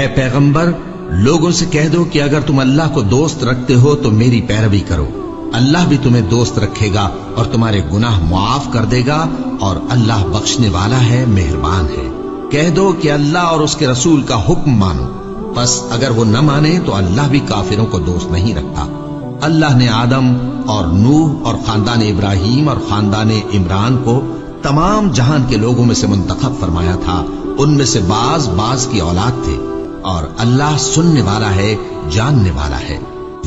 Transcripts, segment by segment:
اے پیغمبر، لوگوں سے کہہ دو کہ اگر تم اللہ کو دوست رکھتے ہو تو میری پیروی کرو، اللہ بھی تمہیں دوست رکھے گا اور تمہارے گناہ معاف کر دے گا، اور اللہ بخشنے والا ہے، مہربان ہے۔ کہہ دو کہ اللہ اور اس کے رسول کا حکم مانو، بس اگر وہ نہ مانے تو اللہ بھی کافروں کو دوست نہیں رکھتا۔ اللہ نے آدم اور نوح اور خاندان ابراہیم اور خاندان عمران کو تمام جہان کے لوگوں میں سے منتخب فرمایا تھا، ان میں سے بعض کی اولاد تھے، اور اللہ سننے والا ہے، جاننے والا ہے۔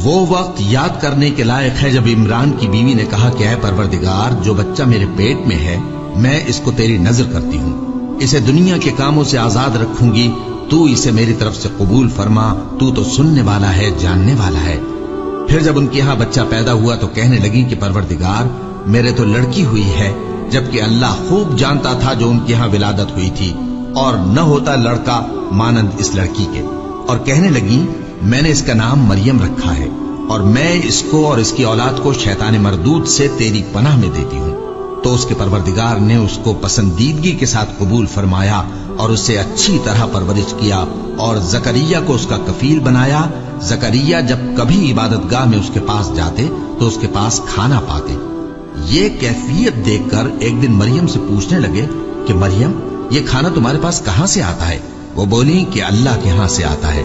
وہ وقت یاد کرنے کے لائق ہے جب عمران کی بیوی نے کہا کہ اے پروردگار، جو بچہ میرے پیٹ میں ہے میں اس کو تیری نظر کرتی ہوں، اسے دنیا کے کاموں سے آزاد رکھوں گی، تو اسے میری طرف سے قبول فرما، تو سننے والا ہے، جاننے والا ہے۔ پھر جب ان کے ہاں بچہ پیدا ہوا تو کہنے لگی کہ پروردگار، میرے تو لڑکی ہوئی ہے، جبکہ اللہ خوب جانتا تھا جو ان کے ہاں ولادت ہوئی تھی، اور نہ ہوتا لڑکا مانند اس لڑکی کے۔ اور کہنے لگی میں نے اس کا نام مریم رکھا ہے، اور میں اس کو اور اس کی اولاد کو شیطان مردود سے تیری پناہ میں دیتی ہوں۔ تو اس کے پروردگار نے اس کو پسندیدگی کے ساتھ قبول فرمایا اور اسے اچھی طرح پرورش کیا، اور زکریا کو اس کا کفیل بنایا۔ زکریا جب کبھی عبادت گاہ میں اس کے پاس جاتے تو اس کے پاس کھانا پاتے۔ یہ کیفیت دیکھ کر ایک دن مریم سے پوچھنے لگے کہ مریم، یہ کھانا تمہارے پاس کہاں سے آتا ہے؟ وہ بولی کہ اللہ کے ہاں سے آتا ہے،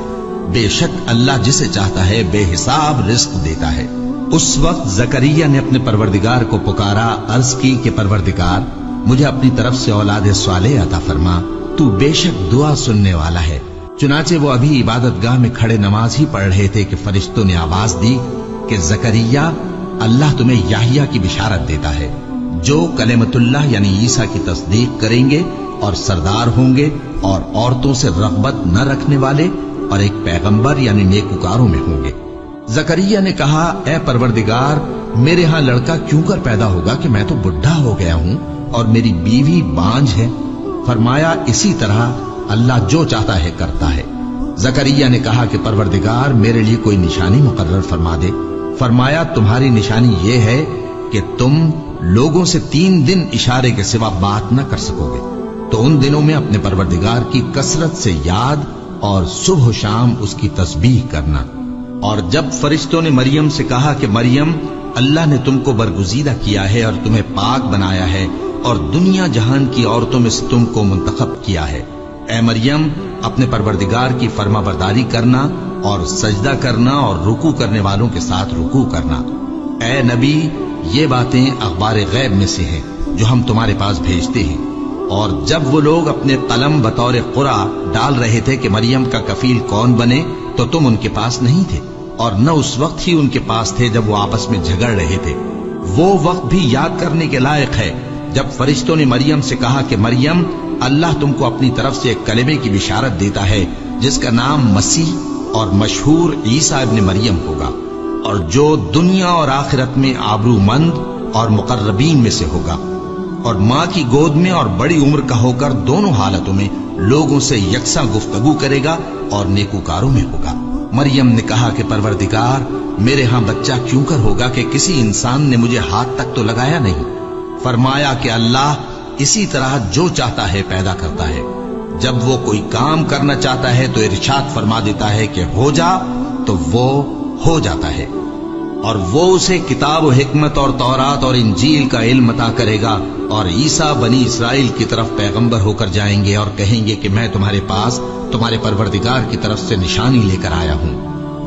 بے شک اللہ جسے چاہتا ہے بے حساب رزق دیتا ہے۔ اس وقت زکریا نے اپنے پروردگار کو پکارا، عرض کی کہ پروردگار، مجھے اپنی طرف سے اولاد صالح عطا فرما، تو بے شک دعا سننے والا ہے۔ چنانچہ وہ ابھی عبادت گاہ میں کھڑے نماز ہی پڑھ رہے تھے کہ فرشتوں نے آواز دی کہ زکریا، اللہ تمہیں یحییٰ کی بشارت دیتا ہے، جو کلمۃ اللہ یعنی عیسیٰ کی تصدیق کریں گے اور سردار ہوں گے، اور عورتوں سے رغبت نہ رکھنے والے، اور ایک پیغمبر یعنی نیکوکاروں میں ہوں گے۔ زکریا نے کہا، اے پروردگار، میرے ہاں لڑکا کیوں کر پیدا ہوگا کہ میں تو بڈھا ہو گیا ہوں اور میری بیوی بانجھ ہے؟ فرمایا، اسی طرح اللہ جو چاہتا ہے کرتا ہے۔ زکریا نے کہا کہ پروردگار، میرے لیے کوئی نشانی مقرر فرما دے۔ فرمایا، تمہاری نشانی یہ ہے کہ تم لوگوں سے 3 دن اشارے کے سوا بات نہ کر سکو گے، تو ان دنوں میں اپنے پروردگار کی کثرت سے یاد اور صبح و شام اس کی تسبیح کرنا۔ اور جب فرشتوں نے مریم سے کہا کہ مریم، اللہ نے تم کو برگزیدہ کیا ہے اور تمہیں پاک بنایا ہے اور دنیا جہان کی عورتوں میں سے تم کو منتخب کیا ہے، اے مریم، اپنے پروردگار کی فرما برداری کرنا اور سجدہ کرنا اور رکوع کرنے والوں کے ساتھ رکوع کرنا۔ اے نبی، یہ باتیں اخبار غیب میں سے ہیں جو ہم تمہارے پاس بھیجتے ہیں۔ اور جب وہ لوگ اپنے قلم بطور قرعہ ڈال رہے تھے کہ مریم کا کفیل کون بنے، تو تم ان کے پاس نہیں تھے، اور نہ اس وقت ہی ان کے پاس تھے جب وہ آپس میں جھگڑ رہے تھے۔ وہ وقت بھی یاد کرنے کے لائق ہے جب فرشتوں نے مریم سے کہا کہ مریم، اللہ تم کو اپنی طرف سے ایک کلمے کی بشارت دیتا ہے جس کا نام مسیح اور مشہور عیسیٰ ابن مریم ہوگا، اور جو دنیا اور آخرت میں آبرو مند اور مقربین میں سے ہوگا، اور ماں کی گود میں اور بڑی عمر کا ہو کر دونوں حالتوں میں لوگوں سے یکساں گفتگو کرے گا اور نیکوکاروں میں ہوگا۔ مریم نے کہا کہ پروردگار، میرے ہاں بچہ کیوں کر ہوگا کہ کسی انسان نے مجھے ہاتھ تک تو لگایا نہیں؟ فرمایا کہ اللہ اسی طرح جو چاہتا ہے پیدا کرتا ہے، جب وہ کوئی کام کرنا چاہتا ہے تو ارشاد فرما دیتا ہے کہ ہو جا، تو وہ ہو جاتا ہے۔ اور وہ اسے کتاب و حکمت اور تورات اور انجیل کا علم عطا کرے گا، اور عیسیٰ بنی اسرائیل کی طرف پیغمبر ہو کر جائیں گے اور کہیں گے کہ میں تمہارے پاس تمہارے پروردگار کی طرف سے نشانی لے کر آیا ہوں،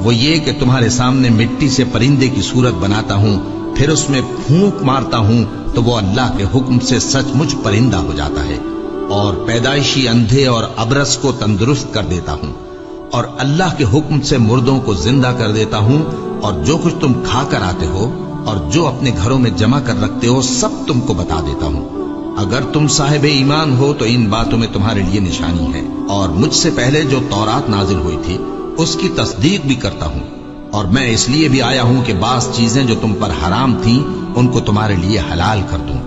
وہ یہ کہ تمہارے سامنے مٹی سے پرندے کی صورت بناتا ہوں، پھر اس میں پھونک مارتا ہوں تو وہ اللہ کے حکم سے سچ مچ پرندہ ہو جاتا ہے، اور پیدائشی اندھے اور ابرص کو تندرست کر دیتا ہوں، اور اللہ کے حکم سے مردوں کو زندہ کر دیتا ہوں، اور جو کچھ تم کھا کر آتے ہو اور جو اپنے گھروں میں جمع کر رکھتے ہو سب تم کو بتا دیتا ہوں۔ اگر تم صاحب ایمان ہو تو ان باتوں میں تمہارے لیے نشانی ہے، اور مجھ سے پہلے جو تورات نازل ہوئی تھی اس کی تصدیق بھی کرتا ہوں، اور میں اس لیے بھی آیا ہوں کہ بعض چیزیں جو تم پر حرام تھیں ان کو تمہارے لیے حلال کر دوں،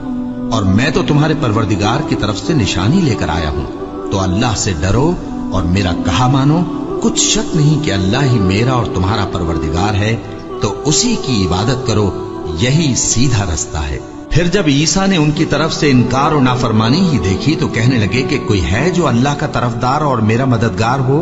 اور میں تو تمہارے پروردگار کی طرف سے نشانی لے کر آیا ہوں۔ تو اللہ سے ڈرو اور میرا کہا مانو، کچھ شک نہیں کہ اللہ ہی میرا اور تمہارا پروردگار ہے، تو اسی کی عبادت کرو، یہی سیدھا رستہ ہے۔ پھر جب عیسیٰ نے ان کی طرف سے انکار و نافرمانی ہی دیکھی تو کہنے لگے کہ کوئی ہے جو اللہ کا طرفدار اور میرا مددگار ہو؟